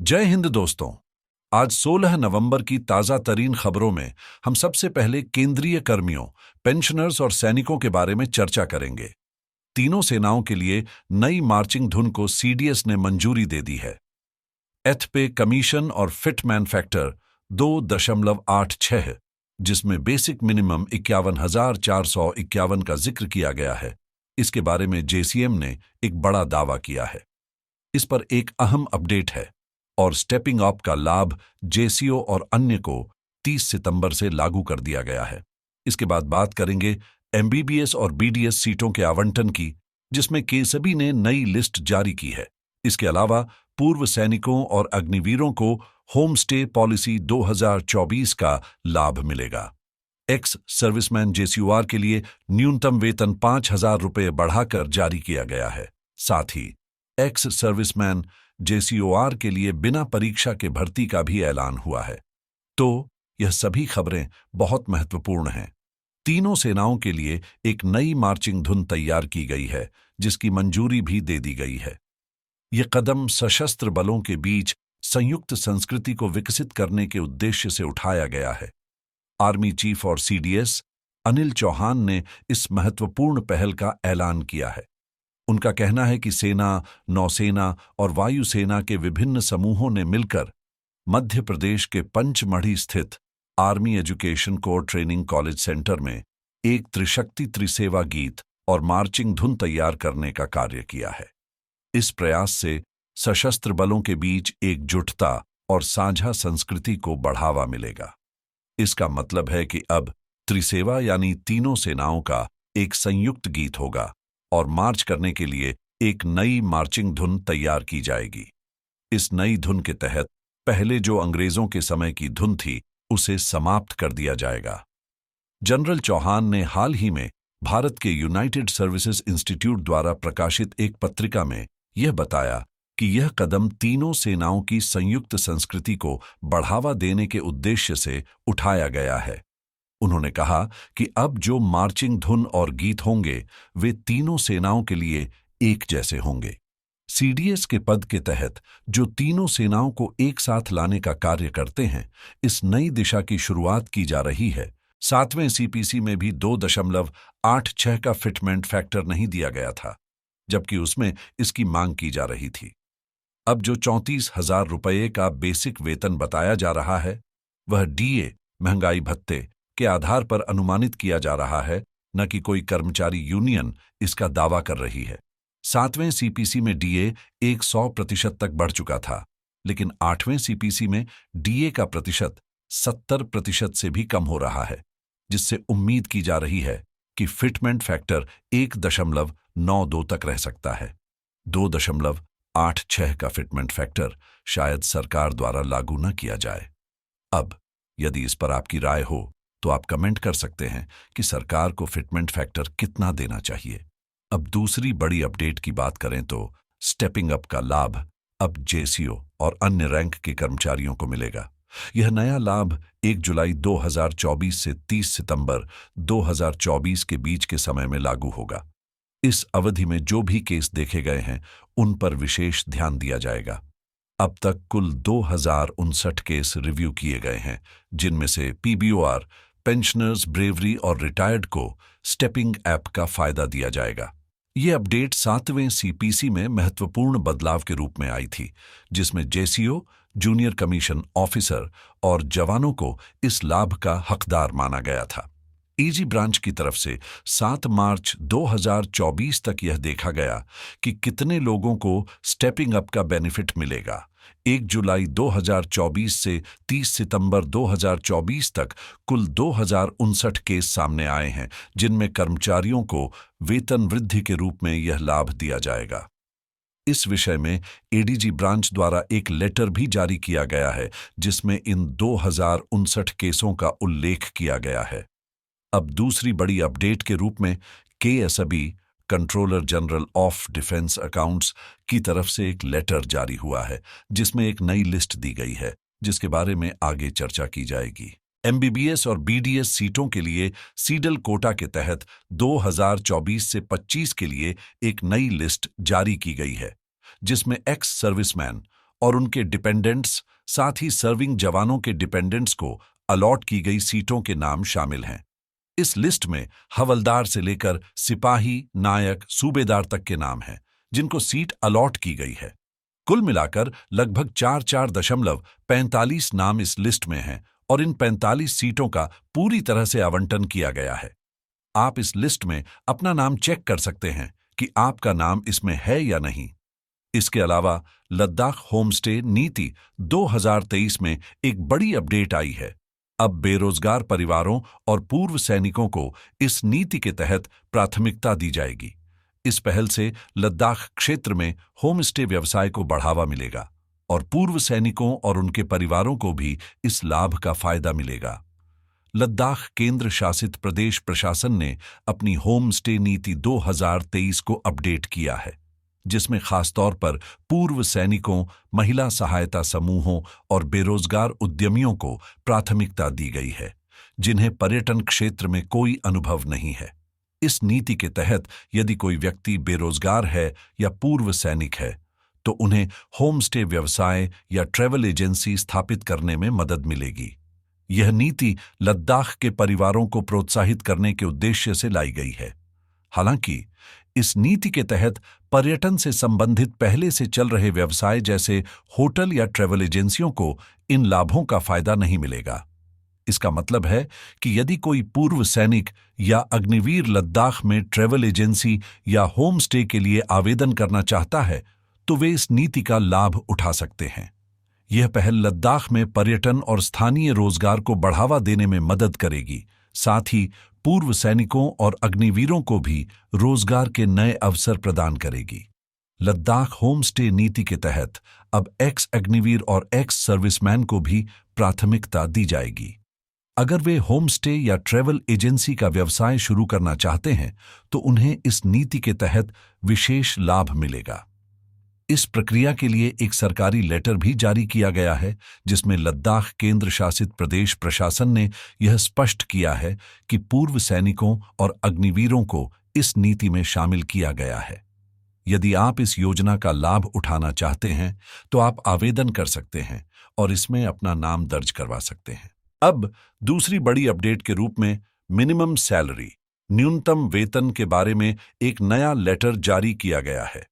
जय हिंद दोस्तों। आज 16 नवंबर की ताज़ा तरीन खबरों में हम सबसे पहले केंद्रीय कर्मियों, पेंशनर्स और सैनिकों के बारे में चर्चा करेंगे। तीनों सेनाओं के लिए नई मार्चिंग धुन को सीडीएस ने मंजूरी दे दी है। एथ पे कमीशन और फिट मैन फैक्टर 2.86, जिसमें बेसिक मिनिमम 51,451 का जिक्र किया गया है। इसके बारे में जेसीएम ने एक बड़ा दावा किया है। इस पर एक अहम अपडेट है और स्टेपिंग अप का लाभ जेसीओ और अन्य को 30 सितंबर से लागू कर दिया गया है। इसके बाद बात करेंगे एमबीबीएस और बीडीएस सीटों के आवंटन की, जिसमें केसबी ने नई लिस्ट जारी की है। इसके अलावा पूर्व सैनिकों और अग्निवीरों को होम स्टे पॉलिसी 2024 का लाभ मिलेगा। एक्स सर्विसमैन जेसीओआर के लिए न्यूनतम वेतन 5,000 रुपये बढ़ाकर जारी किया गया है। साथ ही एक्स सर्विसमैन जेसीओआर के लिए बिना परीक्षा के भर्ती का भी ऐलान हुआ है। तो यह सभी खबरें बहुत महत्वपूर्ण हैं। तीनों सेनाओं के लिए एक नई मार्चिंग धुन तैयार की गई है, जिसकी मंजूरी भी दे दी गई है। यह कदम सशस्त्र बलों के बीच संयुक्त संस्कृति को विकसित करने के उद्देश्य से उठाया गया है। आर्मी चीफ और सीडीएस अनिल चौहान ने इस महत्वपूर्ण पहल का ऐलान किया है। उनका कहना है कि सेना, नौसेना और वायुसेना के विभिन्न समूहों ने मिलकर मध्य प्रदेश के पंचमढ़ी स्थित army education corps training college centre में एक त्रिशक्ति त्रिसेवा गीत और मार्चिंग धुन तैयार करने का कार्य किया है। इस प्रयास से सशस्त्र बलों के बीच एकजुटता और साझा संस्कृति को बढ़ावा मिलेगा। इसका मतलब है कि अब त्रिसेवा यानी तीनों सेनाओं का एक संयुक्त गीत होगा और मार्च करने के लिए एक नई मार्चिंग धुन तैयार की जाएगी। इस नई धुन के तहत पहले जो अंग्रेजों के समय की धुन थी, उसे समाप्त कर दिया जाएगा। जनरल चौहान ने हाल ही में भारत के यूनाइटेड सर्विसेज इंस्टीट्यूट द्वारा प्रकाशित एक पत्रिका में यह बताया कि यह कदम तीनों सेनाओं की संयुक्त संस्कृति को बढ़ावा देने के उद्देश्य से उठाया गया है। उन्होंने कहा कि अब जो मार्चिंग धुन और गीत होंगे, वे तीनों सेनाओं के लिए एक जैसे होंगे। सीडीएस के पद के तहत जो तीनों सेनाओं को एक साथ लाने का कार्य करते हैं, इस नई दिशा की शुरुआत की जा रही है। 7वें सीपीसी में भी 2.86 का फिटमेंट फैक्टर नहीं दिया गया था, जबकि उसमें इसकी मांग की जा रही थी। अब जो 34,000 रुपये का बेसिक वेतन बताया जा रहा है, वह डीए महंगाई भत्ते के आधार पर अनुमानित किया जा रहा है, न कि कोई कर्मचारी यूनियन इसका दावा कर रही है। 7वें सीपीसी में डीए 100% तक बढ़ चुका था, लेकिन 8वें सीपीसी में डीए का प्रतिशत 70% से भी कम हो रहा है, जिससे उम्मीद की जा रही है कि फिटमेंट फैक्टर 1.92 तक रह सकता है। 2.86 का फिटमेंट फैक्टर शायद सरकार द्वारा लागू न किया जाए। अब यदि इस पर आपकी राय हो तो आप कमेंट कर सकते हैं कि सरकार को फिटमेंट फैक्टर कितना देना चाहिए। अब दूसरी बड़ी अपडेट की बात करें तो स्टेपिंग अप का लाभ अब जेसीओ और अन्य रैंक के कर्मचारियों को मिलेगा। यह नया लाभ 1 जुलाई 2024 से 30 सितंबर 2024 के बीच के समय में लागू होगा। इस अवधि में जो भी केस देखे गए हैं, उन पर विशेष ध्यान दिया जाएगा। अब तक कुल 2059 केस रिव्यू किए गए हैं, जिनमें से पीबीओआर, पेंशनर्स, ब्रेवरी और रिटायर्ड को स्टेपिंग ऐप का फायदा दिया जाएगा। ये अपडेट 7वें सीपीसी में महत्वपूर्ण बदलाव के रूप में आई थी, जिसमें जेसीओ, जूनियर कमीशन ऑफिसर और जवानों को इस लाभ का हकदार माना गया था। ईजी ब्रांच की तरफ से 7 मार्च 2024 तक यह देखा गया कि कितने लोगों को स्टेपिंग अप का बेनिफिट मिलेगा। 1 जुलाई 2024 से 30 सितंबर 2024 तक कुल 2059 केस सामने आए हैं, जिनमें कर्मचारियों को वेतन वृद्धि के रूप में यह लाभ दिया जाएगा। इस विषय में एडीजी ब्रांच द्वारा एक लेटर भी जारी किया गया है, जिसमें इन 2059 केसों का उल्लेख किया गया है। अब दूसरी बड़ी अपडेट के रूप में KSB, controller general of defence accounts की तरफ से एक लेटर जारी हुआ है, जिसमें एक नई लिस्ट दी गई है, जिसके बारे में आगे चर्चा की जाएगी। एमबीबीएस और बीडीएस सीटों के लिए सीडल कोटा के तहत 2024 से 25 के लिए एक नई लिस्ट जारी की गई है, जिसमें एक्स सर्विसमैन और उनके डिपेंडेंट्स, साथ ही सर्विंग जवानों के डिपेंडेंट्स को अलॉट की गई सीटों के नाम शामिल हैं। इस लिस्ट में हवलदार से लेकर सिपाही, नायक, सूबेदार तक के नाम हैं, जिनको सीट अलॉट की गई है। कुल मिलाकर लगभग 4.45 नाम इस लिस्ट में हैं और इन 45 सीटों का पूरी तरह से आवंटन किया गया है। आप इस लिस्ट में अपना नाम चेक कर सकते हैं कि आपका नाम इसमें है या नहीं। इसके अलावा लद्दाख होमस्टे नीति 2023 में एक बड़ी अपडेट आई है। अब बेरोजगार परिवारों और पूर्व सैनिकों को इस नीति के तहत प्राथमिकता दी जाएगी। इस पहल से लद्दाख क्षेत्र में होमस्टे व्यवसाय को बढ़ावा मिलेगा और पूर्व सैनिकों और उनके परिवारों को भी इस लाभ का फायदा मिलेगा। लद्दाख केंद्र शासित प्रदेश प्रशासन ने अपनी होम स्टे नीति 2023 को अपडेट किया है, जिसमें खासतौर पर पूर्व सैनिकों, महिला सहायता समूहों और बेरोजगार उद्यमियों को प्राथमिकता दी गई है, जिन्हें पर्यटन क्षेत्र में कोई अनुभव नहीं है। इस नीति के तहत यदि कोई व्यक्ति बेरोजगार है या पूर्व सैनिक है, तो उन्हें होमस्टे व्यवसाय या ट्रैवल एजेंसी स्थापित करने में मदद मिलेगी। यह नीति लद्दाख के परिवारों को प्रोत्साहित करने के उद्देश्य से लाई गई है। हालांकि इस नीति के तहत पर्यटन से संबंधित पहले से चल रहे व्यवसाय जैसे होटल या ट्रैवल एजेंसियों को इन लाभों का फायदा नहीं मिलेगा। इसका मतलब है कि यदि कोई पूर्व सैनिक या अग्निवीर लद्दाख में ट्रैवल एजेंसी या होम स्टे के लिए आवेदन करना चाहता है, तो वे इस नीति का लाभ उठा सकते हैं। यह पहल लद्दाख में पर्यटन और स्थानीय रोजगार को बढ़ावा देने में मदद करेगी, साथ ही पूर्व सैनिकों और अग्निवीरों को भी रोजगार के नए अवसर प्रदान करेगी। लद्दाख होम स्टे नीति के तहत अब एक्स अग्निवीर और एक्स सर्विसमैन को भी प्राथमिकता दी जाएगी। अगर वे होम स्टे या ट्रैवल एजेंसी का व्यवसाय शुरू करना चाहते हैं, तो उन्हें इस नीति के तहत विशेष लाभ मिलेगा। इस प्रक्रिया के लिए एक सरकारी लेटर भी जारी किया गया है, जिसमें लद्दाख केंद्र शासित प्रदेश प्रशासन ने यह स्पष्ट किया है कि पूर्व सैनिकों और अग्निवीरों को इस नीति में शामिल किया गया है। यदि आप इस योजना का लाभ उठाना चाहते हैं, तो आप आवेदन कर सकते हैं और इसमें अपना नाम दर्ज करवा सकते हैं। अब दूसरी बड़ी अपडेट के रूप में मिनिमम सैलरी, न्यूनतम वेतन के बारे में एक नया लेटर जारी किया गया है।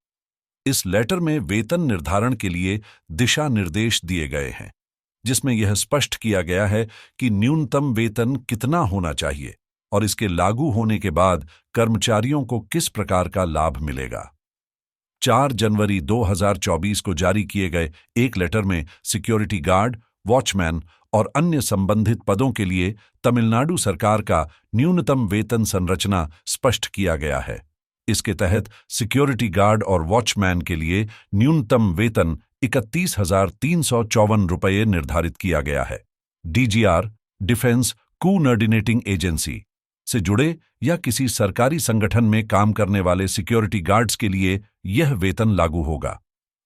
इस लेटर में वेतन निर्धारण के लिए दिशा निर्देश दिए गए हैं, जिसमें यह स्पष्ट किया गया है कि न्यूनतम वेतन कितना होना चाहिए और इसके लागू होने के बाद कर्मचारियों को किस प्रकार का लाभ मिलेगा। 4 जनवरी 2024 को जारी किए गए एक लेटर में सिक्योरिटी गार्ड, वॉचमैन और अन्य संबंधित पदों के लिए तमिलनाडु सरकार का न्यूनतम वेतन संरचना स्पष्ट किया गया है। इसके तहत सिक्योरिटी गार्ड और वॉचमैन के लिए न्यूनतम वेतन 31,354 रुपये निर्धारित किया गया है। डीजीआर, डिफेंस कोऑर्डिनेटिंग एजेंसी से जुड़े या किसी सरकारी संगठन में काम करने वाले सिक्योरिटी गार्ड्स के लिए यह वेतन लागू होगा।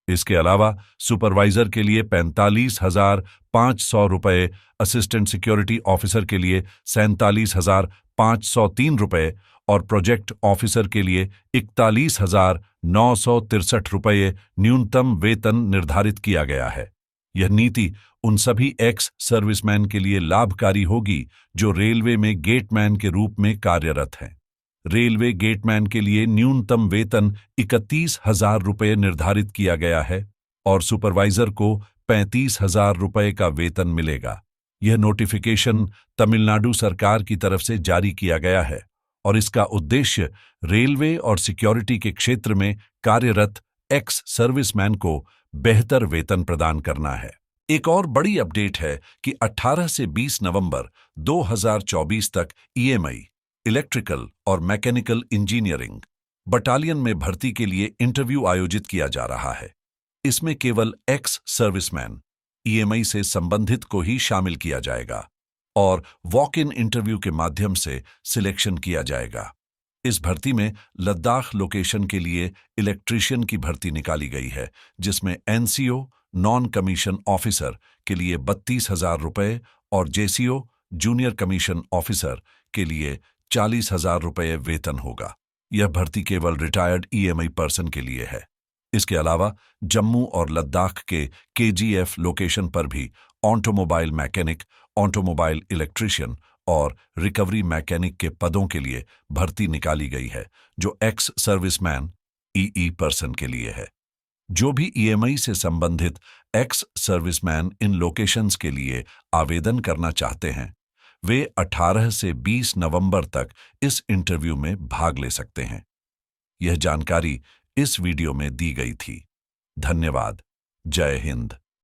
इसके अलावा सुपरवाइजर के लिए 45,500 रुपये, असिस्टेंट सिक्योरिटी ऑफिसर के लिए 47,503 रुपये और प्रोजेक्ट ऑफिसर के लिए 41,963 रुपये न्यूनतम वेतन निर्धारित किया गया है। यह नीति उन सभी एक्स सर्विसमैन के लिए लाभकारी होगी जो रेलवे में गेटमैन के रूप में कार्यरत हैं। रेलवे गेटमैन के लिए न्यूनतम वेतन 31,000 रुपये निर्धारित किया गया है और सुपरवाइजर को 35,000 रुपये का वेतन मिलेगा। यह नोटिफिकेशन तमिलनाडु सरकार की तरफ से जारी किया गया है और इसका उद्देश्य रेलवे और सिक्योरिटी के क्षेत्र में कार्यरत एक्स सर्विसमैन को बेहतर वेतन प्रदान करना है। एक और बड़ी अपडेट है कि 18 से 20 नवंबर 2024 तक ईएमआई, इलेक्ट्रिकल और मैकेनिकल इंजीनियरिंग बटालियन में भर्ती के लिए इंटरव्यू आयोजित किया जा रहा है। इसमें केवल एक्स सर्विसमैन ईएमआई से संबंधित को ही शामिल किया जाएगा और वॉक इन इंटरव्यू के माध्यम से सिलेक्शन किया जाएगा। इस भर्ती में लद्दाख लोकेशन के लिए इलेक्ट्रीशियन की भर्ती निकाली गई है, जिसमें एनसीओ नॉन कमीशन ऑफिसर के लिए 32,000 रुपये और जेसीओ जूनियर कमीशन ऑफिसर के लिए 40,000 रुपये वेतन होगा। यह भर्ती केवल रिटायर्ड ईएमआई पर्सन के लिए है। इसके अलावा जम्मू और लद्दाख के केजीएफ लोकेशन पर भी ऑटोमोबाइल मैकेनिक, ऑटोमोबाइल इलेक्ट्रिशियन और रिकवरी मैकेनिक के पदों के लिए भर्ती निकाली गई है, जो एक्स सर्विसमैन ईई पर्सन के लिए है। जो भी ईएमआई से संबंधित एक्स सर्विसमैन इन लोकेशंस के लिए आवेदन करना चाहते हैं, वे 18 से 20 नवंबर तक इस इंटरव्यू में भाग ले सकते हैं। यह जानकारी इस वीडियो में दी गई थी। धन्यवाद। जय हिंद।